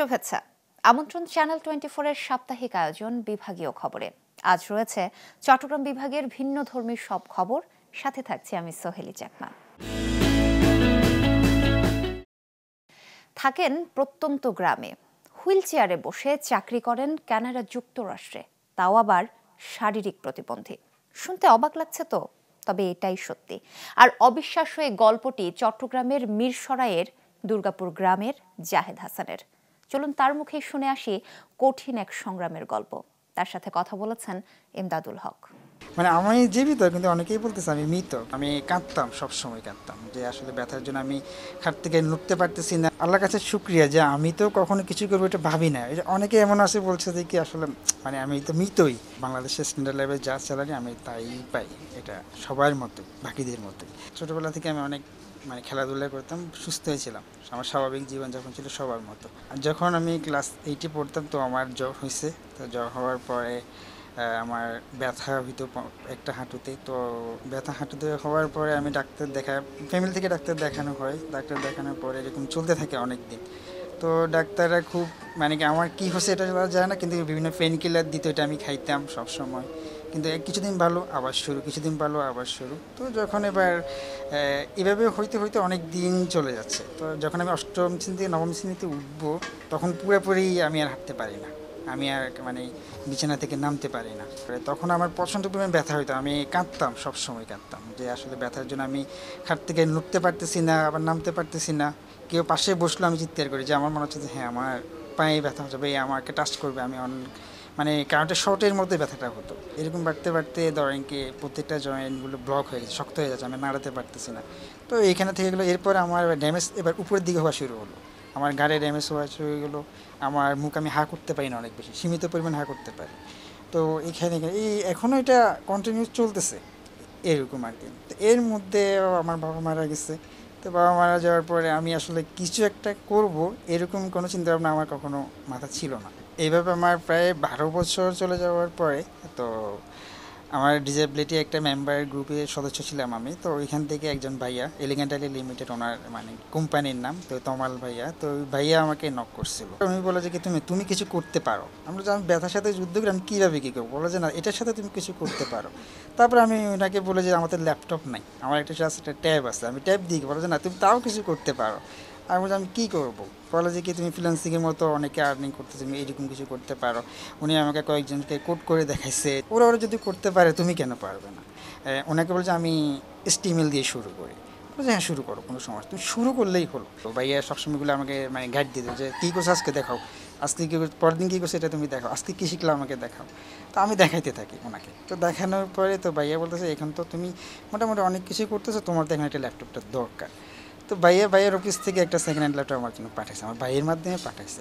শুভেচ্ছা। আমন্ত্রণ চ্যানেল 24 এর সাপ্তাহিক আয়োজন বিভাগীয় খবরে। আজ রয়েছে চট্টগ্রাম বিভাগের ভিন্নধর্মী সব খবর, সাথে থাকছি আমি সোহেলি চাকমা। থাকেন প্রত্যন্ত গ্রামে, হুইল চেয়ারে বসে চাকরি করেন কানাডা যুক্তরাষ্ট্রে, তাও আবার শারীরিক প্রতিবন্ধী। শুনতে অবাক লাগছে তো, তবে এটাই সত্যি। আর অবিশ্বাস্য এই গল্পটি চট্টগ্রামের মিরসরাইয়ের দুর্গাপুর গ্রামের জাহেদ হাসানের। চলুন তার মুখেই শুনে আসি কঠিন এক সংগ্রামের গল্প। তার সাথে কথা বলেছেন ইমদাদুল হক। আমি জীবিত, কিন্তু অনেকেই বলতেছে আমি মৃত। আমি কাঁদতাম, সবসময় কাঁদতাম যে আসলে ব্যথার জন্য আমি খাট থেকে নড়তে পারতেছি না। আল্লাহর কাছে শুক্রিয়া যে আমি তো কখনো কিছু করবো এটা ভাবি না। অনেকে এমন আছে বলছে যে কি আসলে আমি তো মৃতই। বাংলাদেশের স্ট্যান্ডার্ড লেভেল যা স্যালারি আমি তাই পাই, এটা সবার মতো, বাকিদের মতোই। ছোটোবেলা থেকে আমি অনেক খেলাধুলা করতাম, সুস্থ হয়েছিলাম, আমার স্বাভাবিক জীবনযাপন ছিল সবার মতো। আর যখন আমি ক্লাস 8-এ পড়তাম তো আমার জ্বর হয়েছে। তো জ্বর হওয়ার পরে আমার ব্যথা হইতো একটা হাঁটুতে। তো ব্যথা হাঁটুতে হওয়ার পরে আমি ডাক্তার ফ্যামিলি থেকে ডাক্তার দেখানো হয়। ডাক্তার দেখানোর পরে এরকম চলতে থাকে অনেক দিন। তো ডাক্তাররা খুব কি আমার কী হচ্ছে এটা যায় না, কিন্তু বিভিন্ন পেন কিলার দিত, এটা আমি খাইতাম সবসময়। কিন্তু কিছুদিন ভালো আবার শুরু, কিছুদিন ভালো আবার শুরু। তো যখন এবার এভাবে হইতে হইতে অনেক দিন চলে যাচ্ছে। তো যখন আমি অষ্টম শ্রেণী থেকে নবম শ্রেণীতে উঠবো, তখন পুরোপুরি আমি আর হাঁটতে পারি না। আমি আর বিছানা থেকে নামতে পারি না। তখন আমার প্রচণ্ড পরিমাণে ব্যথা হইতো। আমি কাঁদতাম, সবসময় কাঁদতাম যে আসলে ব্যথার জন্য আমি খাট থেকে নড়তে পারতেছি না, আবার নামতে পারতেছি না। কেউ পাশে বসলো আমি চিৎকার করি যে আমার মনে হচ্ছে যে হ্যাঁ আমার পায়ে ব্যথা হচ্ছে, ভাই আমাকে টাচ করবে। আমি কারেন্টের শর্টের মধ্যে ব্যথাটা হতো। এরকম বাড়তে বাড়তে ধরেন কি প্রত্যেকটা জয়েন্টগুলো ব্লক হয়ে গেছে, শক্ত হয়ে যাচ্ছে, আমি নাড়াতে পারতেছি না। তো এইখানে থেকে গেলো। এরপর আমার ড্যামেজ এবার উপরের দিকে হওয়া শুরু হলো। আমার ঘাড়ে ড্যামেজ হওয়া শুরু হয়ে গেলো। আমার মুখ আমি হা করতে পারি না, অনেক বেশি সীমিত পরিমাণ হা করতে পারি। তো এখানে এখনও এটা কন্টিনিউ চলতেছে এরকম আর কি। তো এর মধ্যে আমার বাবা মারা গেছে। তো বাবা মারা যাওয়ার পরে আমি আসলে কিছু একটা করব এরকম কোনো চিন্তাভাবনা আমার কখনো মাথা ছিল না। এইভাবে আমার প্রায় 12 বছর চলে যাওয়ার পরে তো আমার ডিসেবিলিটি একটা মেম্বার গ্রুপের সদস্য ছিলাম আমি। তো ওইখান থেকে একজন ভাইয়া, এলিগেন্ট আলী লিমিটেড ওনার কোম্পানির নাম, তো তমাল ভাইয়া, তো ওই ভাইয়া আমাকে নক করছিল। উনি বলে যে কি তুমি কিছু করতে পারো। আমরা যে আমি ব্যথার সাথে যুদ্ধ করি, আমি কীভাবে কী করবো, বলে যে না এটার সাথে তুমি কিছু করতে পারো। তারপর আমি ওনাকে বলে যে আমাদের ল্যাপটপ নাই, আমার একটা ট্যাব আছে, আমি ট্যাব দিই, বলে যে না তুমি তাও কিছু করতে পারো। আমি বলছি আমি কী করবো, বলে যে কি তুমি ফ্রিল্যান্সিংয়ের মতো অনেকে আর্নিং করতে, তুমি এরকম কিছু করতে পারো। উনি আমাকে কয়েকজনকে কোড করে দেখাইছে, ওরা যদি করতে পারে তুমি কেন পারবে না। ওনাকে বলছে আমি স্টিমেল দিয়ে শুরু করি। বলছে হ্যাঁ শুরু করো, কোনো সমস্যা, তুমি শুরু করলেই হলো। তো ভাইয়া সবসময়গুলো আমাকে গাইড দিয়ে দেবে যে কী করছো আজকে দেখাও, আজকে কী করছো, পরের দিন কী করছো এটা তুমি দেখাও, আজকে কী শিখলে আমাকে দেখাও। তো আমি দেখাইতে থাকি ওনাকে। তো দেখানোর পরে তো ভাইয়া বলতেছে এখন তো তুমি মোটামুটি অনেক কিছুই করতেছো, তোমার তো এখন একটা ল্যাপটপটা দরকার। তো ভাইয়ের অফিস থেকে একটা সেকেন্ড হ্যান্ড ল্যাপটপ আমার জন্য পাঠাইছে, আমার ভাইয়ের মাধ্যমে পাঠাইছে।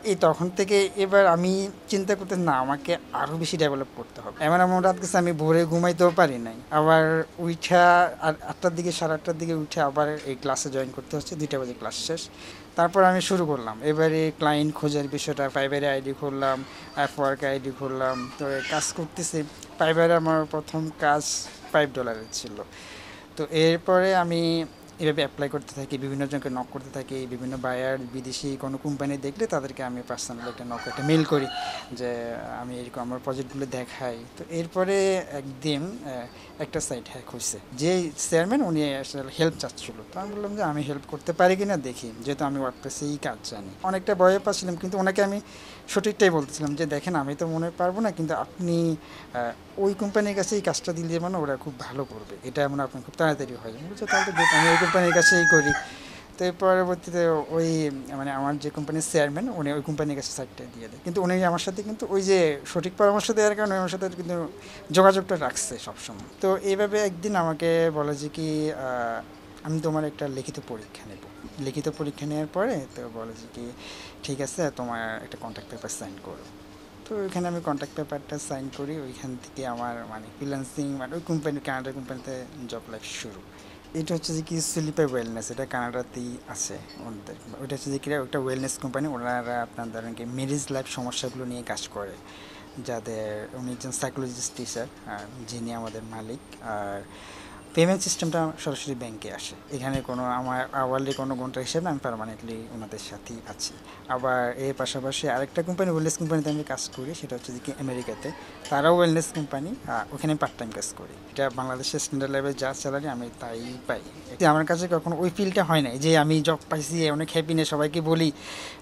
এই তখন থেকে এবার আমি চিন্তা করতে না আমাকে আরও বেশি ডেভেলপ করতে হবে। এমন রাত গেছে আমি ভোরে ঘুমাইতেও পারি নাই। আবার উঠা আর 8টার দিকে, 8:30টার দিকে উঠে আবার এই ক্লাসে জয়েন করতে হচ্ছে, 2টা বাজে ক্লাস শেষ। তারপর আমি শুরু করলাম এবারে ক্লায়েন্ট খোঁজার বিষয়টা। ফাইবারে আইডি খুললাম, অ্যাপওয়ার্ক আইডি খুললাম, তো কাজ করতেছি। ফাইবারে আমার প্রথম কাজ $5 ছিল। তো এরপরে আমি এভাবে অ্যাপ্লাই করতে থাকি, বিভিন্ন জনকে নক করতে থাকি। বিভিন্ন বায়ার, বিদেশি কোনো কোম্পানি দেখলে তাদেরকে আমি পার্সোনালি একটা মেল করি যে আমি এরকম আমার প্রজেক্টগুলো দেখাই। তো এরপরে একদিন একটা সাইট হ্যাক হয়েছে, যে চেয়ারম্যান উনি আসলে হেল্প চাচ্ছিল। তো আমি বললাম যে আমি হেল্প করতে পারি কি না দেখি, যেহেতু আমি ওয়ার্ডপ্রেসেই কাজ জানি। অনেকটা ভয়ে পাচ্ছিলাম, কিন্তু ওনাকে আমি সঠিকটাই বলতেছিলাম যে দেখেন আমি তো মনে পারবো না, কিন্তু আপনি ওই কোম্পানির কাছে এই কাজটা দিলে ওরা খুব ভালো করবে, এটা আপনার খুব তাড়াতাড়ি হয়। বলছে তাহলে তো আমি ওই কোম্পানির কাছেই করি। তো এর পরবর্তীতে ওই আমার যে কোম্পানির চেয়ারম্যান উনি ওই কোম্পানির কাছে সাইটটা দিয়ে দেয়। কিন্তু উনি আমার সাথে কিন্তু ওই যে সঠিক পরামর্শ দেওয়ার কারণে আমার সাথে কিন্তু যোগাযোগটা রাখছে সবসময়। তো এইভাবে একদিন আমাকে বলে যে কি আমি তোমার একটা লিখিত পরীক্ষা নেব। লিখিত পরীক্ষা নেওয়ার পরে তো বলে যে কি ঠিক আছে তোমার একটা কন্ট্রাক্ট পেপার সাইন করো। তো ওইখানে আমি কন্ট্রাক্ট পেপারটা সাইন করি। ওইখান থেকে আমার ফ্রিল্যান্সিং ওই কানাডার কোম্পানিতে জব লাইফ শুরু। এটা হচ্ছে যে কি স্লিপার ওয়েলনেস, এটা কানাডাতেই আছে ওদের। ওইটা হচ্ছে যে কি একটা ওয়েলনেস কোম্পানি, ওনারা আপনার ধরেন কি ম্যারেজ লাইফ সমস্যাগুলো নিয়ে কাজ করে। যাদের উনি একজন সাইকোলজিস্ট টিচার, যিনি আমাদের মালিক। আর পেমেন্ট সিস্টেমটা সরাসরি ব্যাংকে আসে। এখানে কোনো আমার আওয়ারলি কোনো ঘন্টা হিসেবে আমি পার্মানেন্টলি ওনাদের সাথেই আছি। আবার এর পাশাপাশি আরেকটা কোম্পানি, ওয়েলনেস কোম্পানিতে আমি কাজ করি, সেটা হচ্ছে যে কি আমেরিকাতে। তারাও ওয়েলনেস কোম্পানি, ওখানে পার্ট টাইম কাজ করি। এটা বাংলাদেশের স্ট্যান্ডার্ড লেভেল যা স্যালারি আমি তাই পাই। আমার কাছে কখনো ওই ফিলটা হয় নাই যে আমি জব পাইছি অনেক হ্যাপি নিয়ে সবাইকে বলি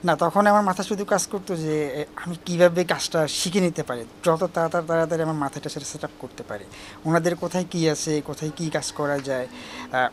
না। তখন আমার মাথা শুধু কাজ করতো যে আমি কীভাবে কাজটা শিখে নিতে পারি, যত তাড়াতাড়ি আমার মাথাটা সেটা সেট আপ করতে পারি। ওনাদের কোথায় কী আছে, কোথায় কী কাজ করা যায়,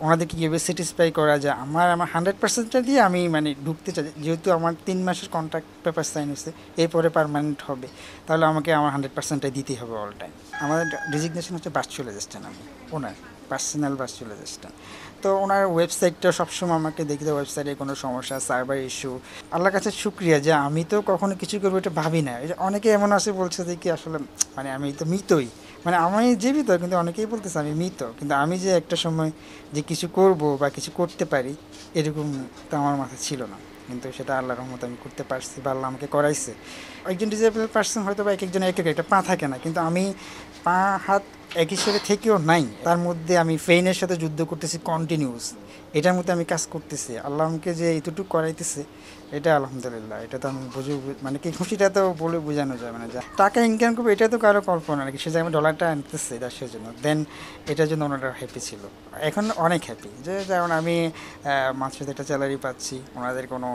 ওনাদেরকে কীভাবে স্যাটিসফাই করা যায়, আমার 100%টা দিয়ে আমি মানে ঢুকতে চাই। যেহেতু আমার 3 মাসের কন্ট্রাক্ট পেপার সাইন হয়েছে, এরপরে পার্মানেন্ট হবে, তাহলে আমাকে আমার 100%টাই দিতেই হবে অল টাইম। আমাদের ডেজিগনেশন হচ্ছে ভার্চুয়াল অ্যাসিস্ট্যান্ট, আমি ওনার পার্সোনাল ভার্চুয়াল অ্যাসিস্ট্যান্ট। তো ওনার ওয়েবসাইটটা সবসময় আমাকে দেখি, ওয়েবসাইটে কোনো সমস্যা, সার্ভার ইস্যু। আল্লাহর কাছে শুক্রিয়া যে আমি তো কখনো কিছু করবো এটা ভাবি না। অনেকে এমন আছে বলছে যে কি আসলে মানে আমি তো মৃতই, মানে আমি জীবিত, কিন্তু অনেকেই বলতেছে আমি মৃত, কিন্তু আমি যে একটা সময় যে কিছু করব বা কিছু করতে পারি এরকম তো আমার মাথায় ছিল না। কিন্তু সেটা আল্লাহর রহমতে আমি করতে পারছি বা আল্লাহ আমাকে করাইছে। একজন ডিজেবল পার্সন হয়তো বা এক একজনের এক একটা পা থাকে না, কিন্তু আমি পা হাত এক হিসেবে থেকেও নাই। তার মধ্যে আমি ফেইনের সাথে যুদ্ধ করতেছি কন্টিনিউস, এটার মধ্যে আমি কাজ করতেছি। আল্লাহ আমাকে যে এতটুকু করাইতেছে, এটা আলহামদুলিল্লাহ। এটা তো আমি বুঝে মানে কি খুশিটা তো বলে বোঝানো যায় মানে যা টাকা ইনকাম করবো এটা তো কারো কল্পনা নাকি, সে যে আমি ডলারটা আনতেছে এটা সেজন্য, দেন এটার জন্য ওনারা হ্যাপি ছিল, এখন অনেক হ্যাপি। যে যেমন আমি মাসে একটা স্যালারি পাচ্ছি, ওনাদের কোনো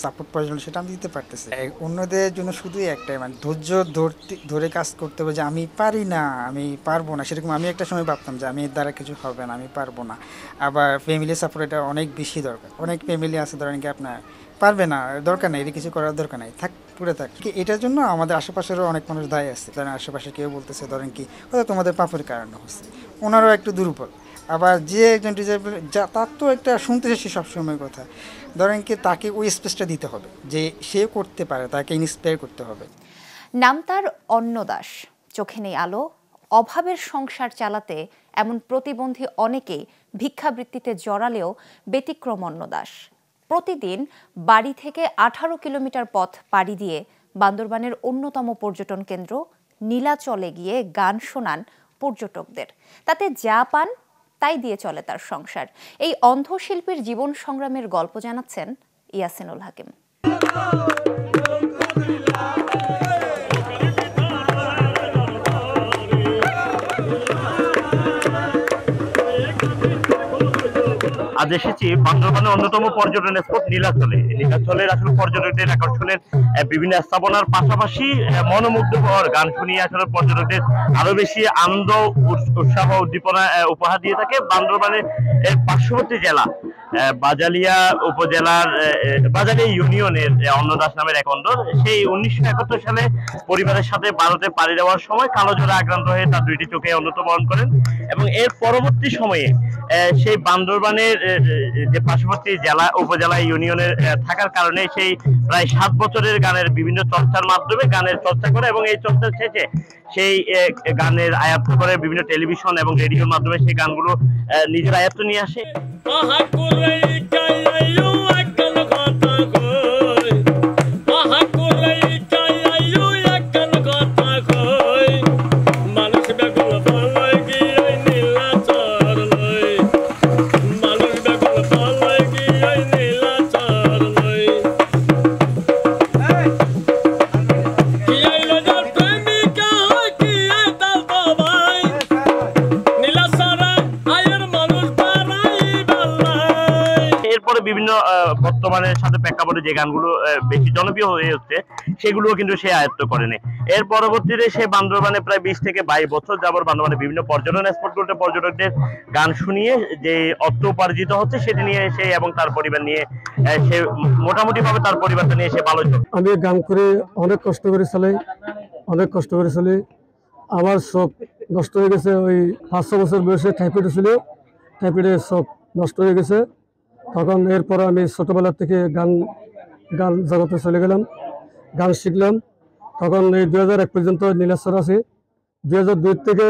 সাপোর্ট প্রয়োজন সেটা আমি দিতে পারতেছি। অন্যদের জন্য শুধুই একটাই মানে ধৈর্য ধরে কাজ করতে হবে, যে আমি পারি না, আমি পারবো না। সেরকম আমি একটা সময় ভাবতাম যে আমি এর দ্বারা কিছু হবে না, আমি পারবো না। আবার ফ্যামিলি সাপোর্ট এটা অনেক বেশি দরকার। অনেক ফ্যামিলি আছে ধরেন কি আপনার পারবে না, দরকার নেই, এটা কিছু করার দরকার নেই, থাক পুরে থাক। এটার জন্য আমাদের আশেপাশেরও অনেক মানুষ দায়ী আছে। ধরেন আশেপাশে কেউ বলতেছে ধরেন কি হয়তো তোমাদের পাপের কারণে হচ্ছে, ওনারাও একটু দুর্বল। আবার যে একজন ডিজেবল যা, তার তো একটা শুনতে চাচ্ছি সবসময় কথা, ধরেন কি তাকে ওই স্পেসটা দিতে হবে যে সে করতে পারে, তাকে ইন্সপায়ার করতে হবে। নাম তার অন্নদাস, চোখে নেই আলো, অভাবের সংসার চালাতে এমন প্রতিবন্ধী অনেকেই ভিক্ষাবৃত্তিতে জড়ালেও ব্যতিক্রম অন্নদাস। প্রতিদিন বাড়ি থেকে 18 কিলোমিটার পথ পাড়ি দিয়ে বান্দরবানের অন্যতম পর্যটন কেন্দ্র নীলাচলে গিয়ে গান শোনান পর্যটকদের। তাতে যা পান তাই দিয়ে চলে তার সংসার। এই অন্ধশিল্পীর জীবন সংগ্রামের গল্প জানাচ্ছেন ইয়াসিনুল হাকিম। আজ এসেছি বান্দরবানের অন্যতম পর্যটন স্পট নীলাচলে। নীলাচলের আসলে পর্যটকদের আকর্ষণের বিভিন্ন স্থাপনার পাশাপাশি মনোমুগ্ধকর গান শুনিয়ে আসলে পর্যটকদের আরো বেশি আনন্দ, উৎসাহ, উদ্দীপনা উপহার দিয়ে থাকে। বান্দরবানের পার্শ্ববর্তী জেলা বাজালিয়া উপজেলার বাজালিয়া ইউনিয়নের অন্নদাস নামের এক অন্দর, সেই 1971 সালে পরিবারের সাথে ভারতে পাড়ি দেওয়ার সময় কালোজ্বরে আক্রান্ত হয়ে তার 2টি চোখে অন্ধত্ব বরণ করেন এবং এর পরবর্তী সময়ে সেই বান্দরবানের যে পার্শ্ববর্তী জেলা উপজেলা ইউনিয়নের থাকার কারণে সেই প্রায় 7 বছরের গানের বিভিন্ন চর্চার মাধ্যমে গানের চর্চা করে এবং এই চর্চার শেষে সেই গানের আয়ত্ত করে বিভিন্ন টেলিভিশন এবং রেডিওর মাধ্যমে সেই গানগুলো নিজের আয়ত্ত নিয়ে আসে। বিভিন্ন বর্তমানের সাথে প্রেক্ষাপটে যে গানগুলো বেশি জনপ্রিয় হয়ে হচ্ছে সেগুলোও কিন্তু সে আয়ত্ত করেনি। এর পরবর্তীতে সে বান্দরবানে প্রায় 20 থেকে 22 বছর যাবত বান্দরবানে বিভিন্ন পর্যটন স্পটগুলোতে পর্যটকদের গান শুনিয়ে যে অর্থ উপার্জিত হচ্ছে সেটি নিয়ে সে এবং তার পরিবার নিয়ে সে মোটামুটি ভাবে তার পরিবারটা নিয়ে সে ভালো। আমি গান করে অনেক কষ্ট করে চলে, আমার সব নষ্ট হয়ে গেছে। ওই 5-6 বছর বয়সে টাইফয়েড ছিল, টাইফয়েডে সব নষ্ট হয়ে গেছে। তখন এরপর আমি ছোটোবেলার থেকে গান জগতে চলে গেলাম, গান শিখলাম। তখন এই 2001 পর্যন্ত নীলাচল আছে। 2002 থেকে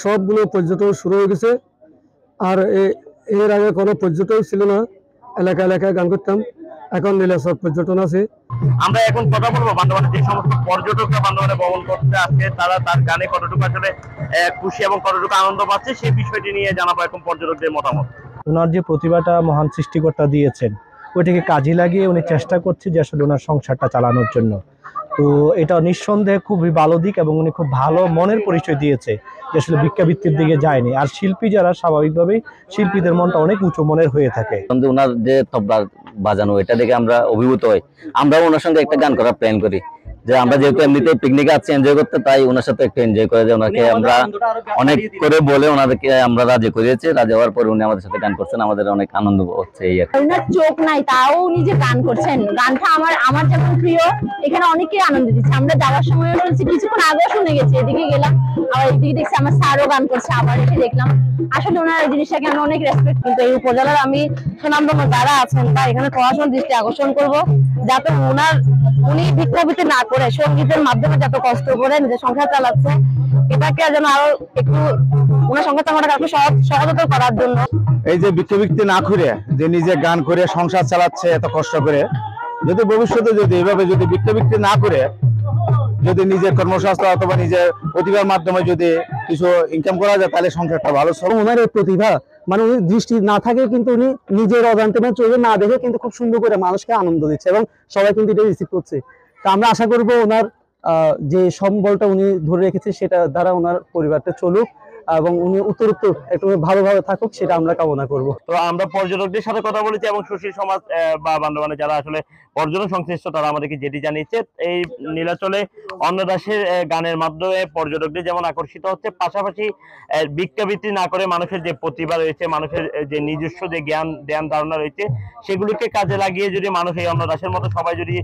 সবগুলো পর্যটন শুরু হয়ে গেছে। আর এর আগে কোনো পর্যটন ছিল না, এলাকায় গান করতাম। এখন নীলাচল পর্যটন আছে। আমরা এখন কথা বলবো বান্দরবানে যে সমস্ত পর্যটকরা বান্দরবানে ভ্রমণ করতে আসছে তারা তার গানে কতটুকু আসলে খুশি এবং কতটুকু আনন্দ পাচ্ছে সেই বিষয়টি নিয়ে জানাবো এখন পর্যটকদের মতামত। ওনার যে প্রতিভাটা মহান সৃষ্টিকর্তা দিয়েছেন ওইটাকে কাজে লাগিয়ে উনি চেষ্টা করছে যে আসলে ওনার সংসারটা চালানোর জন্য। তো এটা নিঃসন্দেহে খুবই ভালো দিক এবং উনি খুব ভালো মনের পরিচয় দিয়েছে যে আসলে ভিক্ষাবৃত্তির দিকে যায়নি। আর শিল্পী যারা স্বাভাবিকভাবেই শিল্পীদের মনটা অনেক উঁচু মনের হয়ে থাকে। ওনার যে তবলা বাজানো এটা দেখে আমরা অভিভূত হই। আমরাও ওনার সঙ্গে একটা গান করার প্ল্যান করি যে আমরা যেহেতু এমনিতে পিকনিকে আছি এনজয় করতে, তাই ওনার সাথে একটু এনজয় করে যে ওনাকে আমরা অনেক করে বলে ওনাদেরকে আমরা রাজি করিয়েছি। রাজি হওয়ার পরে উনি আমাদের সাথে গান করছেন, আমাদের অনেক আনন্দ হচ্ছে। এই ওনার চোখ নাই তাও উনি যে গান করছেন, গানটা আমার যেমন প্রিয়, এখানে অনেকেই আনন্দ দিচ্ছে। আমরা যাওয়ার সময় শুনছি, কিছুক্ষণ আগেও শুনে গেছি, এদিকে গেলাম আবার এদিকে দেখছি আমার স্যারও গান করছে, আবার এসে দেখলাম। আসলে ওনার এই জিনিসটাকে আমরা অনেক রেসপেক্ট। কিন্তু এই উপজেলার আমি সুনামধন্য যারা আছেন বা এখানে প্রশাসন দৃষ্টি আকর্ষণ করব যাতে উনি ভিক্ষাবৃত্তি না করে সঙ্গীতের মাধ্যমে যত কষ্ট করে নিজের সংসার চালাচ্ছে, এটাকে যেন আরো একটু ওনার সংসার চালানোটা একটু সহজতর করার জন্য। এই যে ভিক্ষাবৃত্তি না করে যে নিজে গান করে সংসার চালাচ্ছে এত কষ্ট করে, যদি ভবিষ্যতে যদি এভাবে যদি ভিক্ষাবৃত্তি না করে যদি নিজের কর্মসংস্থান অথবা নিজের প্রতিভার মাধ্যমে যদি কিছু ইনকাম করা যায় তাহলে সংসারটা ভালো চলে। ওনার এই প্রতিভা মানে উনি দৃষ্টি না থাকে কিন্তু উনি নিজের অজান্তে মানে চোখে না দেখে কিন্তু খুব সুন্দর করে মানুষকে আনন্দ দিচ্ছে এবং সবাই কিন্তু এটা রিসিভ করছে। তা আমরা আশা করবো ওনার যে সম্বলটা উনি ধরে রেখেছে সেটা দ্বারা ওনার পরিবারটা চলুক এবং উনি উত্তরোত্তর একটু ভালোভাবে থাকুক, সেটা আমরা কামনা করব। তো আমরা পর্যটকদের সাথে কথা বলেছি এবং সুশীল সমাজ বা বান্দরবানে যারা আসলে পর্যটন সংশ্লিষ্ট তারা আমাদেরকে যেটি জানিয়েছে, এই নীলাচলে অন্নদাসের গানের মাধ্যমে পর্যটকদের যেমন আকর্ষিত হচ্ছে, পাশাপাশি ভিক্ষাবৃত্তি না করে মানুষের যে প্রতিভা রয়েছে, মানুষের যে নিজস্ব যে জ্ঞান ধারণা রয়েছে সেগুলিকে কাজে লাগিয়ে যদি মানুষ এই অন্নদাসের মতো সবাই যদি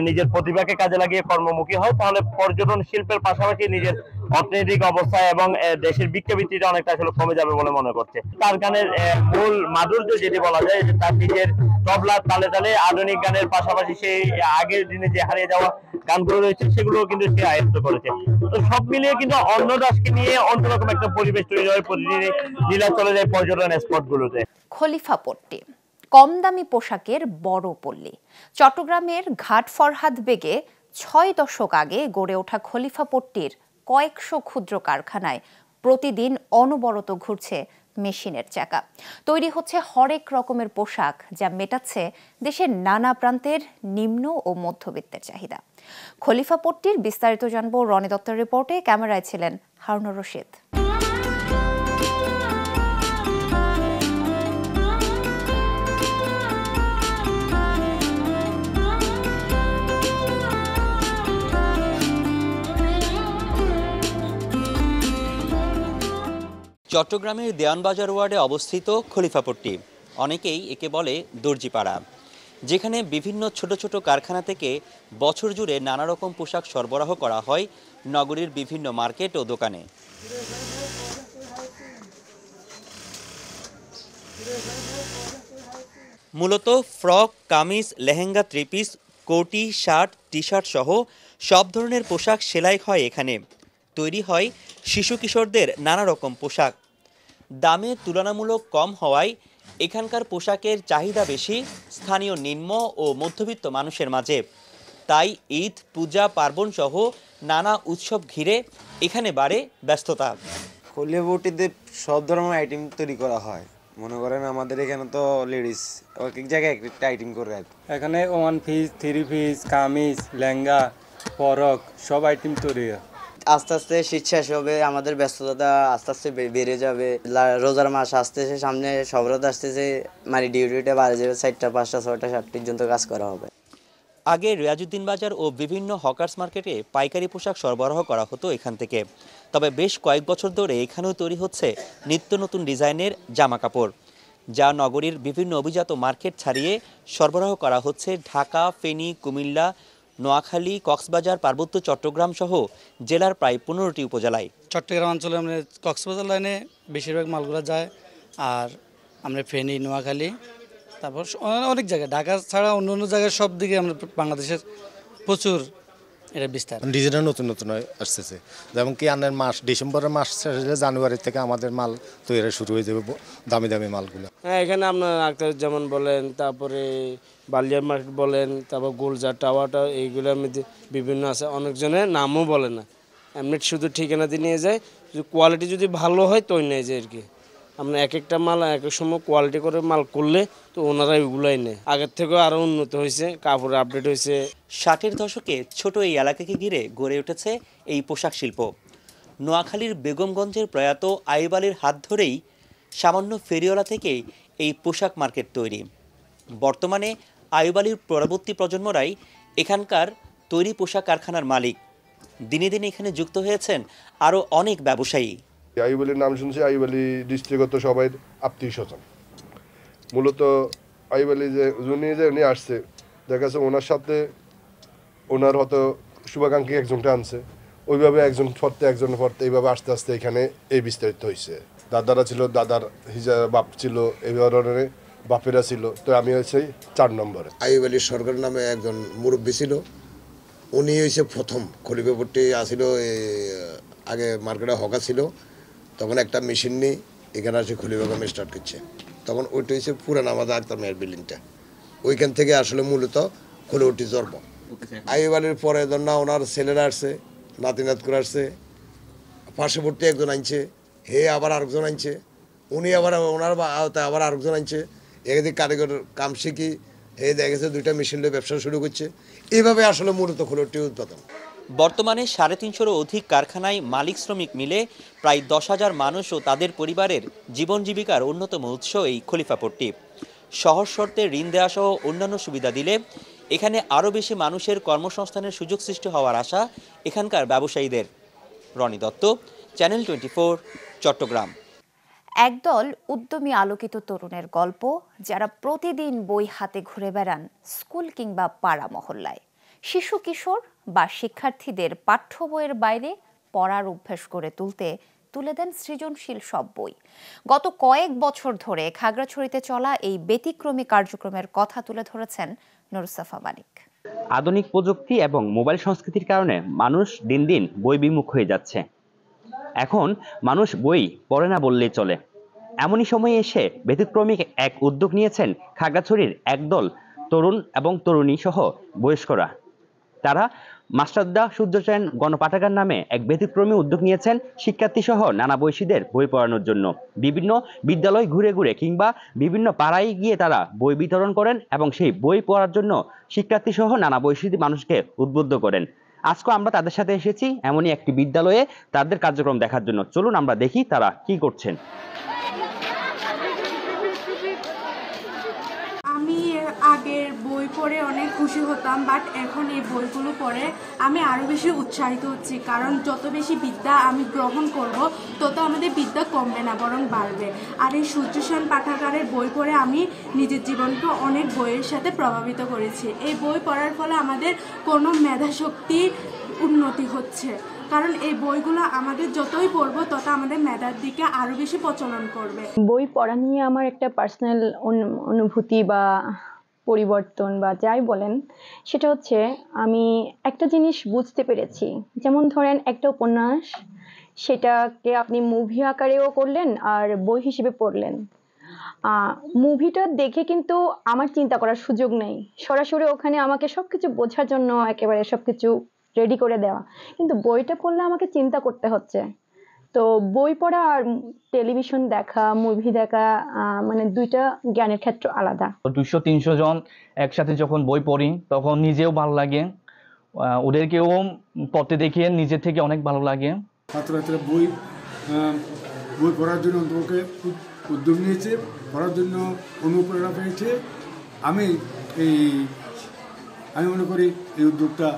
নিজের প্রতিভাকে কাজে লাগিয়ে কর্মমুখী হয় তাহলে পর্যটন শিল্পের পাশাপাশি নিজের অর্থনৈতিক অবস্থা এবং দেশের ভিক্ষাবৃত্তিটা অনেকটা আসলে কমে যাবে বলে মনে করছে। তার গানের মূল মাধুর্য যেটি বলা যায় যে তার নিজের তবলার তালে তালে আধুনিক গানের পাশাপাশি সেই আগের দিনে যে হারিয়ে যাওয়া গানগুলো রয়েছে সেগুলো কিন্তু সে আয়ত্ত করেছে। তো সব মিলিয়ে কিন্তু অন্নদাসকে নিয়ে অন্যরকম একটা পরিবেশ তৈরি হয় প্রতিদিন নীলাচলের এই পর্যটন স্পট গুলোতে। খলিফাপট্টি কম দামি পোশাকের বড় পল্লী। চট্টগ্রামের ঘাট ফরহাদ বেগে ৬ দশক আগে গড়ে ওঠা খলিফাপট্টির কয়েকশো ক্ষুদ্র কারখানায় প্রতিদিন অনবরত ঘুরছে মেশিনের চাকা। তৈরি হচ্ছে হরেক রকমের পোশাক যা মেটাচ্ছে দেশের নানা প্রান্তের নিম্ন ও মধ্যবিত্তের চাহিদা। খলিফাপট্টির বিস্তারিত জানবো রনি দত্তের রিপোর্টে। ক্যামেরায় ছিলেন হারুনুর রশিদ। চট্টগ্রামের দেওয়ানবাজার ওয়ার্ডে অবস্থিত খলিফাপট্টি, অনেকেই একে বলে দর্জিপাড়া, যেখানে বিভিন্ন ছোট ছোট কারখানা থেকে বছর জুড়ে নানা রকম পোশাক সরবরাহ করা হয় নগরীর বিভিন্ন মার্কেট ও দোকানে। মূলত ফ্রক, কামিজ, লেহেঙ্গা, থ্রি-পিস, কোটি, শার্ট, টি শার্ট সহ সব ধরনের পোশাক সেলাই হয় এখানে। তৈরি হয় শিশু কিশোরদের নানা রকম পোশাক। দামে তুলনামূলক কম হওয়ায় এখানকার পোশাকের চাহিদা বেশি স্থানীয় নিম্ন ও মধ্যবিত্ত মানুষের মাঝে। তাই ঈদ, পূজা, পার্বণ সহ নানা উৎসব ঘিরে এখানে বাড়ে ব্যস্ততা। খলিফাপট্টিতে সব ধরনের আইটেম তৈরি করা হয়। মনে করেন আমাদের এখানে তো লেডিস এক জায়গায় একটা আইটেম করে রাখে। এখানে one piece, three piece, kameez, lehenga, frock সব আইটেম তৈরি হয়। আস্তে আস্তে শীত শেষ হবে, আমাদের ব্যস্ততা আস্তে আস্তে বেড়ে যাবে। রোজার মাস আসতেছে সামনে, সবরত আসতেছে, মানে ডিউটিটা বাড়ে যাবে। 4টা, 5টা, 6টা, 7টা পর্যন্ত কাজ করা হবে। আগে রিয়াজউদ্দিন বাজার ও বিভিন্ন হকার্স মার্কেটে পাইকারি পোশাক সরবরাহ করা হতো এখান থেকে। তবে বেশ কয়েক বছর ধরে এখানেও তৈরি হচ্ছে নিত্য নতুন ডিজাইনের জামা কাপড়, যা নগরীর বিভিন্ন অভিজাত মার্কেট ছাড়িয়ে সরবরাহ করা হচ্ছে ঢাকা, ফেনী, কুমিল্লা, নোয়াখালী, কক্সবাজার, পার্বত্য চট্টগ্রাম সহ জেলার প্রায় 15টি উপজেলায়। চট্টগ্রাম অঞ্চলে আমরা কক্সবাজার লাইনে বেশিরভাগ মালগুলো যায়, আর আমরা ফেনী, নোয়াখালী, তারপর অনেক জায়গায়, ঢাকা ছাড়া অন্য অন্য জায়গায় সব দিকে আমরা বাংলাদেশের প্রচুর এটা বিস্তার। ডিজাইন নতুন নতুন আসতেছে, যেমন কি আনের মাস ডিসেম্বরের মাস শেষে জানুয়ারি থেকে আমাদের মাল তৈরি শুরু হয়ে যাবে, দামি দামি মালগুলো। হ্যাঁ, এখানে আপনার আখতারুজ্জামান বলেন, তারপরে বালিয়ার মার্কেট বলেন, তারপর গুলজার টাওয়ারটা, এইগুলোর মধ্যে বিভিন্ন আছে, অনেকজনের নামও বলে না, এমনি শুধু ঠিকানা দিয়ে নিয়ে যায়। কোয়ালিটি যদি ভালো হয় তো নেয় যায় আর কি। আমরা এক একটা মাল এক এক সময় কোয়ালিটি করে মাল করলে তো ওনারা ওইগুলাই নেয়। আগের থেকেও আরও উন্নত হয়েছে, কাপড় আপডেট হয়েছে। 60-এর দশকে ছোট এই এলাকাকে ঘিরে গড়ে উঠেছে এই পোশাক শিল্প। নোয়াখালীর বেগমগঞ্জের প্রয়াত আইয়ুব আলীর হাত ধরেই সামান্য ফেরিওয়ালা থেকে এই পোশাক মার্কেট তৈরি। বর্তমানে আইয়ুব আলীর পরবর্তী প্রজন্মরাই এখানকার তৈরি পোশাক কারখানার মালিক। দিনে দিনে এখানে যুক্ত হয়েছেন আরও অনেক ব্যবসায়ী। আইয়ুব আলীর নাম শুনছি, আইয়ুব আলী ডিস্ট্রিক্টগত সবাই আত্মীয় স্বজন। মূলত আইয়ুব আলী যে উনি আসছে, দেখা যাচ্ছে ওনার সাথে ওনার হয়তো শুভাকাঙ্ক্ষী একজনটা আনছে, ওইভাবে একজন পড়তে এইভাবে আস্তে আস্তে এখানে এই বিস্তারিত হয়েছে। দাদারা ছিল, দাদার বাপ ছিল, এই ধরনের বাপেরা ছিল, তো আমি হয়েছি 4 নম্বরে। আইয়ুব আলী সরকার নামে একজন মুরব্বী ছিল, উনি হয়েছে প্রথম খলিফাপট্টি আসিল। আগে মার্কেটে হকা ছিল, তখন একটা মেশিন নিয়ে এখানে আসে খলিফাকাম স্টার্ট করছে। তখন ওইটা হচ্ছে পুরান আমাদের আক্তার মেয়ের বিল্ডিংটা, ওইখান থেকে আসলে মূলত খলিফাপট্টি জন্ম। আইয়ুব আলীর পরে না ওনার ছেলেরা আসছে, নাতিনাত করে আসছে, পার্শ্ববর্তী একজন আনছে, হে আবার আরেকজন আনছে, উনি আবার ওনার আবার আরেকজন আনছে। এদিকে কারিগর কাম শিখি হে দেখা গেছে 2টা মেশিন নিয়ে ব্যবসা শুরু করছে। এইভাবে আসলে মূলত খলিফাপট্টি উৎপাদন। বর্তমানে 350-এরও অধিক কারখানায় মালিক শ্রমিক মিলে প্রায় 10,000 মানুষ ও তাদের পরিবারের জীবন জীবিকার অন্যতম উৎস এই খলিফাপট্টি। সহজ শর্তে ঋণ দেওয়া সহ অন্যান্য সুবিধা দিলে এখানে আরও বেশি মানুষের কর্মসংস্থানের সুযোগ সৃষ্টি হওয়ার আশা এখানকার ব্যবসায়ীদের। রনি দত্ত, চ্যানেল 24, চট্টগ্রাম। একদল উদ্যমী আলোকিত তরুণের গল্প, যারা প্রতিদিন বই হাতে ঘুরে বেড়ান স্কুল কিংবা পাড়া মহল্লায়। শিশু কিশোর বা শিক্ষার্থীদের পাঠ্য বইয়ের বাইরে পড়ার অভ্যাস করে তুলে দেন সৃজনশীল সব বই। গত কয়েক বছর ধরে খাগড়াছড়িতে চলা এই ব্যতিক্রমী কার্যক্রমের কথা তুলে ধরেছেন নুরুসাফা মানিক। আধুনিক প্রযুক্তি এবং মোবাইল সংস্কৃতির কারণে মানুষ দিন দিন বই বিমুখ হয়ে যাচ্ছে। এখন মানুষ বই পড়ে না বললেই চলে। এমনই সময়ে এসে ব্যতিক্রমী এক উদ্যোগ নিয়েছেন খাগড়াছড়ির একদল তরুণ এবং তরুণী সহ বয়স্করা। তারা মাস্টারদা সূর্যসেন গণপাঠাগার নামে এক ব্যতিক্রমী উদ্যোগ নিয়েছেন শিক্ষার্থী সহ নানা বয়সীদের বই পড়ানোর জন্য। বিভিন্ন বিদ্যালয় ঘুরে ঘুরে কিংবা বিভিন্ন পাড়ায় গিয়ে তারা বই বিতরণ করেন এবং সেই বই পড়ার জন্য শিক্ষার্থী সহ নানা বয়সী মানুষকে উদ্বুদ্ধ করেন। আজকে আমরা তাদের সাথে এসেছি এমনই একটি বিদ্যালয়ে তাদের কার্যক্রম দেখার জন্য। চলুন আমরা দেখি তারা কি করছেন। আমি আগের বই পড়ে অনেক খুশি হতাম, বাট এখন এই বইগুলো পড়ে আমি আরও বেশি উৎসাহিত হচ্ছি। কারণ যত বেশি বিদ্যা আমি গ্রহণ করব, তত আমাদের বিদ্যা কমবে না, বরং বাড়বে। আর এই সূর্যসেন পাঠাগারের বই পড়ে আমি নিজের জীবনকে অনেক বইয়ের সাথে প্রভাবিত করেছি। এই বই পড়ার ফলে আমাদের কোনো মেধাশক্তি উন্নতি হচ্ছে, কারণ এই বইগুলো আমাদের যতই পড়বো তত আমাদের মেধার দিকে আরও বেশি প্রচলন করবে। বই পড়া নিয়ে আমার একটা পার্সোনাল অনুভূতি বা পরিবর্তন বা যাই বলেন, সেটা হচ্ছে আমি একটা জিনিস বুঝতে পেরেছি। যেমন ধরেন একটা উপন্যাস, সেটাকে আপনি মুভি আকারেও করলেন আর বই হিসেবে পড়লেন। মুভিটা দেখে কিন্তু আমার চিন্তা করার সুযোগ নেই, সরাসরি ওখানে আমাকে সবকিছু বোঝার জন্য একেবারে সবকিছু রেডি করে দেওয়া। কিন্তু বইটা পড়লে আমাকে চিন্তা করতে হচ্ছে। তো বই পড়া আর টেলিভিশন দেখা, মুভি দেখা, মানে দুইটা জ্ঞানের ক্ষেত্র আলাদা। 200-300 জন একসাথে যখন বই পড়ি তখন নিজেও ভালো লাগে, ওদেরকেও পড়তে দেখে নিজে থেকে অনেক ভালো লাগে। ছাত্রছাত্রীরা বই পড়ার জন্য অন্তকে উদ্যোগ নিয়েছে, পড়ার জন্য অনুপ্রেরণা পেয়েছে। আমি মনে করি এই উদ্যোগটা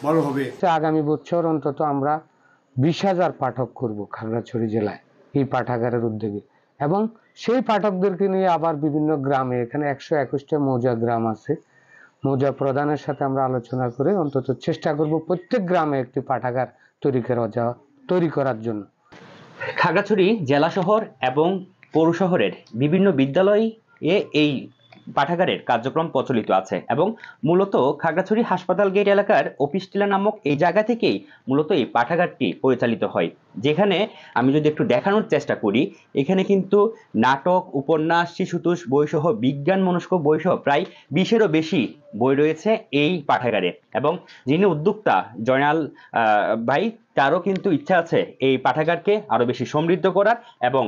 ভালো হবে। আগামী বছর অন্তত আমরা 20,000 পাঠক করব খাগড়াছড়ি জেলায় এই পাঠাগারের উদ্যোগে, এবং সেই পাঠকদেরকে নিয়ে আবার বিভিন্ন গ্রামে, এখানে 121টা মৌজা গ্রাম আছে, মৌজা প্রধানের সাথে আমরা আলোচনা করে অন্তত চেষ্টা করব প্রত্যেক গ্রামে একটি পাঠাগার তৈরি করার জন্য। খাগড়াছড়ি জেলা শহর এবং পৌর শহরের বিভিন্ন বিদ্যালয়ে এই পাঠাগারের কার্যক্রম প্রচলিত আছে এবং মূলত খাগড়াছড়ি হাসপাতাল গেট এলাকার অফিস টিলা নামক এই জায়গা থেকেই মূলত এই পাঠাগারটি পরিচালিত হয়, যেখানে আমি যদি একটু দেখানোর চেষ্টা করি, এখানে কিন্তু নাটক, উপন্যাস, শিশুতোষ বইসহ বিজ্ঞান মনস্ক বইসহ প্রায় 20-এরও বেশি বই রয়েছে এই পাঠাগারে। এবং যিনি উদ্যোক্তা জয়নাল ভাই, তারও কিন্তু ইচ্ছা আছে এই পাঠাগারকে আরো বেশি সমৃদ্ধ করার এবং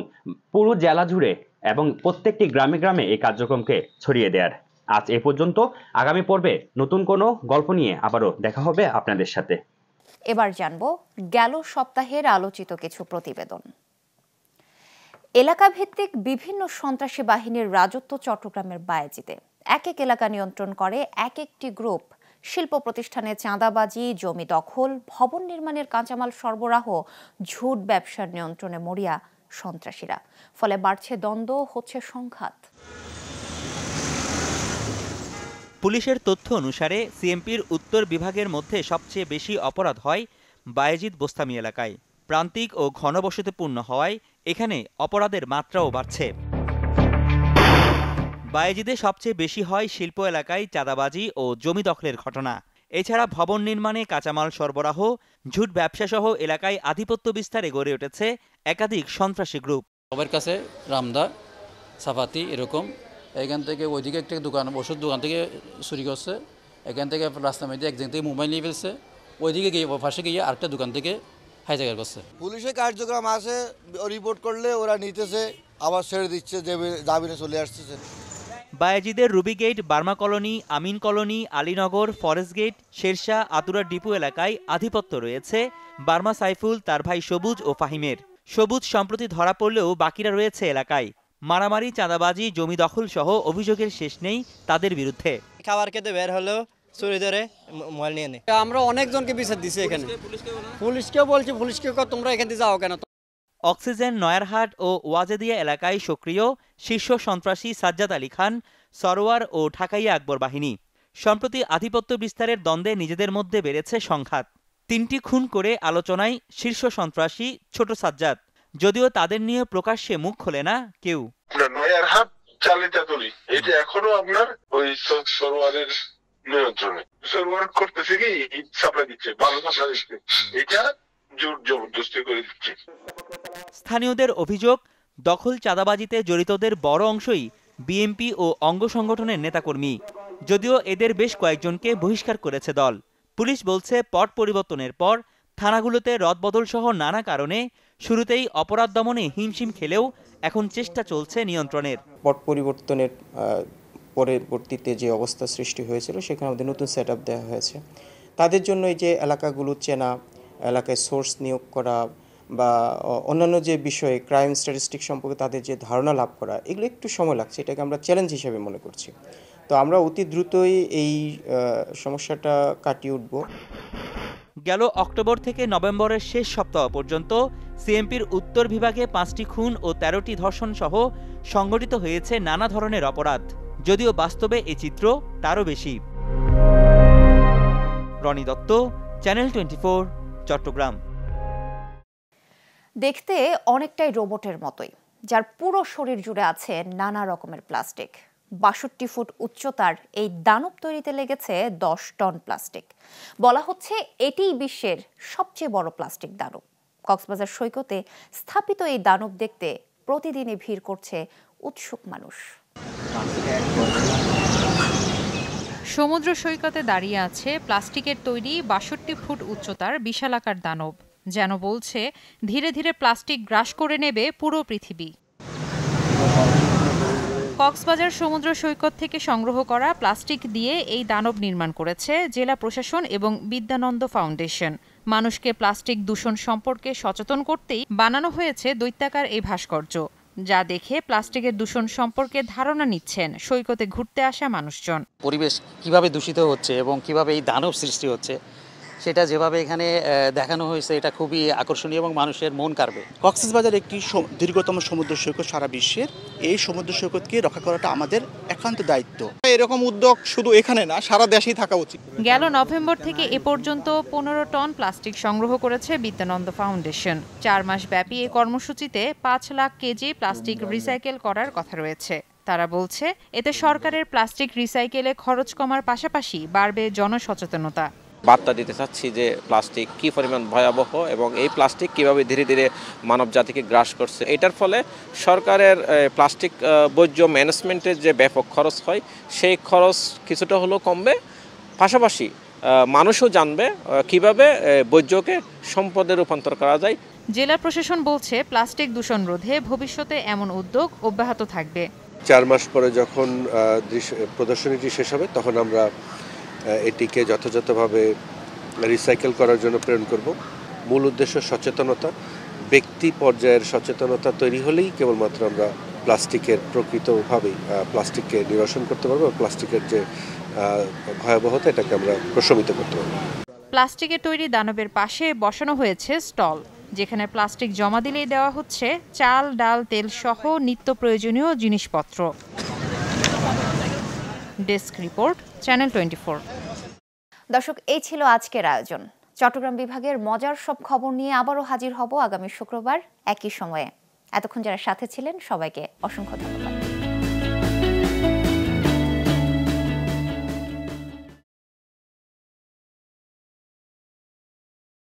পুরো জেলা জুড়ে এবং প্রত্যেকটি গ্রামে গ্রামে এই কার্যক্রমকে ছড়িয়ে দেওয়ার। আজ এ পর্যন্ত। আগামী পর্বে নতুন কোনো গল্প নিয়ে আবারও দেখা হবে আপনাদের সাথে। এবার জানবো গেল সপ্তাহের আলোচিত কিছু প্রতিবেদন। এলাকা ভিত্তিক বিভিন্ন সন্ত্রাসী বাহিনীর রাজত্ব চট্টগ্রামের বায়েজিদে। এক এক এলাকা নিয়ন্ত্রণ করে এক একটি গ্রুপ। শিল্প প্রতিষ্ঠানে চাঁদাবাজি, জমি দখল, ভবন নির্মাণের কাঁচামাল সরবরাহ, ঝুট ব্যবসার নিয়ন্ত্রণে মরিয়া সন্ত্রাসীরা। ফলে বাড়ছে দ্বন্দ্ব, হচ্ছে সংঘাত। পুলিশের তথ্য অনুসারে সিএমপির উত্তর বিভাগের মধ্যে সবচেয়ে বেশি অপরাধ হয় বায়েজিদ বোস্তামি এলাকায়। প্রান্তিক ও ঘনবসতিপূর্ণ হওয়ায় এখানে অপরাধের মাত্রাও বাড়ছে। বায়েজিদে সবচেয়ে বেশি হয় শিল্প এলাকায় চাঁদাবাজি ও জমি দখলের ঘটনা। এছাড়া ভবন নির্মাণে কাঁচামাল সরবরাহ, ঝুট ব্যবসাসহ এলাকায় আধিপত্য বিস্তারে গড়ে উঠেছে একাধিক সন্ত্রাসী গ্রুপ। সবার কাছে রামদা, সাফাতি এরকম, এখান থেকে ওইদিকে একটা দোকান, ওষুধ দোকান থেকে চুরি করছে, এখান থেকে রাস্তার মধ্যে একজন থেকে মোবাইল নিয়ে ফেলছে, ওইদিকে গিয়ে পাশে গিয়ে আরেকটা দোকান থেকে হাইজাকার করছে। পুলিশের কার্যক্রম আছে, রিপোর্ট করলে ওরা নিতেছে, আবার ছেড়ে দিচ্ছে, জামিনে চলে আসতেছে। বায়েজিদের Ruby Gate, Burma colony, Amin colony, Alinagar, forest gate, Shershah, Atura depot এলাকায় আধিপত্য রয়েছে বার্মা সাইফুল, তার ভাই সবুজ ও ফাহিমের। সবুজ সম্প্রতি ধরা পড়লেও বাকিরা রয়েছে এলাকায়। মারামারি, চাঁদাবাজি, জমি দখল সহ অভিযোগের শেষ নেই তাদের বিরুদ্ধে। খাবার খেতে বের হলেও চুরি ধরে মোবাইল নিয়ে নেয়। আমরা অনেকজনকে বিচার দিছি এখানে, পুলিশকেও বলছি, পুলিশকে তোমরা এখান থেকে যাও কেন। অক্সিজেন, নয়ারহাট ও ওয়াজেদিয়া এলাকায় সক্রিয় শীর্ষ সন্ত্রাসী সাজ্জাদ আলী খান, সরোয়ার ও ঢাকাইয়া আকবর বাহিনী। সম্প্রতি আধিপত্য বিস্তারের দ্বন্দ্বে নিজেদের মধ্যে বেড়েছে সংঘাত। 3টি খুন করে আলোচনায় শীর্ষ সন্ত্রাসী ছোট সাজ্জাদ, যদিও তাদের নিয়ে প্রকাশ্যে মুখ খোলে না কেউ। নয়ারহাট চালিতাতলি এটা এখনো আপনার ওই সরোয়ারের নিয়ন্ত্রণে। সরোয়ার করতেছে কি ইট সাপ্লাই দিচ্ছে, ভালো সাপ্লাই দিচ্ছে, এটা জোর জবরদস্তি করে দিচ্ছে। স্থানীয়দের অভিযোগ, দখল চাঁদাবাজিতে জড়িতদের বড় অংশই বিএমপি ও অঙ্গ সংগঠনের নেতাকর্মী, যদিও এদের বেশ কয়েকজনকে বহিষ্কার করেছে দল। পুলিশ বলছে পট পরিবর্তনের পর থানাগুলোতে রদবদল সহ নানা কারণে শুরুতেই অপরাধ দমনে হিমশিম খেলেও এখন চেষ্টা চলছে নিয়ন্ত্রণের। পট পরিবর্তনের পরবর্তীতে যে অবস্থা সৃষ্টি হয়েছিল সেখানে আমাদের নতুন সেট আপ দেওয়া হয়েছে। তাদের জন্য এই যে এলাকাগুলো চেনা, এলাকায় সোর্স নিয়োগ করা বা অন্যান্য যে বিষয়ে ক্রাইম স্ট্যাটিস্টিক সম্পর্কে তাদের যে ধারণা লাভ করা, এগুলো একটু সময় লাগছে, এটাকে আমরা চ্যালেঞ্জ হিসেবে মনে করছি। তো আমরা অতি দ্রুতই এই সমস্যাটা কাটিয়ে উঠব। গেল অক্টোবর থেকে নভেম্বরের শেষ সপ্তাহ পর্যন্ত সিএমপির উত্তর বিভাগে 5টি খুন ও 13টি ধর্ষণ সহ সংঘটিত হয়েছে নানা ধরনের অপরাধ, যদিও বাস্তবে এই চিত্র তারও বেশি। রনি দত্ত, চ্যানেল 24, চট্টগ্রাম। দেখতে অনেকটাই রোবটের মতোই, যার পুরো শরীর জুড়ে আছে নানা রকমের প্লাস্টিক। 62 ফুট উচ্চতার এই দানব তৈরিতে লেগেছে 10 টন প্লাস্টিক। বলা হচ্ছে এটিই বিশ্বের সবচেয়ে বড় প্লাস্টিক দানব। কক্সবাজার সৈকতে স্থাপিত এই দানব দেখতে প্রতিদিনই ভিড় করছে উৎসুক মানুষ। সমুদ্র সৈকতে দাঁড়িয়ে আছে প্লাস্টিকের তৈরি 62 ফুট উচ্চতার বিশালাকার দানব, যেন বলছে ধীরে ধীরে প্লাস্টিক গ্রাস করে নেবে পুরো পৃথিবী। কক্সবাজার সমুদ্র সৈকত থেকে সংগ্রহ করা প্লাস্টিক দিয়ে এই দানব নির্মাণ করেছে জেলা প্রশাসন এবং বিদ্যানন্দ ফাউন্ডেশন। মানুষকে প্লাস্টিক দূষণ সম্পর্কে সচেতন করতেই বানানো হয়েছে দৈত্যাকার এই ভাস্কর্য, যা দেখে প্লাস্টিকের দূষণ সম্পর্কে ধারণা নিচ্ছেন সৈকতে ঘুরতে আসা মানুষজন। পরিবেশ কিভাবে দূষিত হচ্ছে এবং কিভাবে এই দানব সৃষ্টি হচ্ছে সেটা যেভাবে এখানে দেখানো হয়েছে, এটা খুবই আকর্ষণীয় এবং মানুষের মন কাড়বে। কক্সবাজার একটি দীর্ঘতম সমুদ্র সৈকত সারা বিশ্বের। এই সমুদ্র সৈকতকে রক্ষা করাটা আমাদের একান্ত দায়িত্ব। এরকম উদ্যোগ শুধু এখানে না, সারা দেশেই থাকা উচিত। গেল নভেম্বর থেকে এ পর্যন্ত 15 টন প্লাস্টিক সংগ্রহ করেছে বিদ্যানন্দ ফাউন্ডেশন। 4 মাস ব্যাপী এই কর্মসূচিতে 5 লাখ কেজি প্লাস্টিক রিসাইকেল করার কথা রয়েছে। তারা বলছে এতে সরকারের প্লাস্টিক রিসাইকেলে খরচ কমার পাশাপাশি বাড়বে জনসচেতনতা। বার্তা দিতে চাচ্ছি যে প্লাস্টিক কি পরিমাণ ভয়াবহ এবং এই প্লাস্টিক কিভাবে ধীরে ধীরে মানব জাতিকে গ্রাস করছে। এটার ফলে সরকারের প্লাস্টিক বর্জ্য ম্যানেজমেন্টের যে ব্যাপক খরচ হয় সেই খরচ কিছুটা হলেও কমবে, পাশাপাশি মানুষও জানবে কিভাবে বর্জ্যকে সম্পদে রূপান্তর করা যায়। জেলা প্রশাসন বলছে প্লাস্টিক দূষণ রোধে ভবিষ্যতে এমন উদ্যোগ অব্যাহত থাকবে। 4 মাস পরে যখন প্রদর্শনীটি শেষ হবে তখন আমরা এটিকে যথাযথভাবে রিসাইকেল করার জন্য প্রেরণ করব। মূল উদ্দেশ্য সচেতনতা, ব্যক্তি পর্যায়ের সচেতনতা তৈরি হলেই কেবলমাত্র আমরা প্লাস্টিকের প্রকৃতভাবেই প্লাস্টিককে নিরসন করতে পারবো, প্লাস্টিকের যে ভয়াবহতা এটাকে আমরা প্রশমিত করতে পারবো। প্লাস্টিকের তৈরি দানবের পাশে বসানো হয়েছে স্টল, যেখানে প্লাস্টিক জমা দিলেই দেওয়া হচ্ছে চাল, ডাল, তেল সহ নিত্য প্রয়োজনীয় জিনিসপত্র। Desk report, channel 24। দর্শক, এই ছিল আজকের আয়োজন। চট্টগ্রাম বিভাগের মজার সব খবর নিয়ে আবারও হাজির হব আগামী শুক্রবার একই সময়ে। এতক্ষণ যারা সাথে ছিলেন সবাইকে অসংখ্য ধন্যবাদ।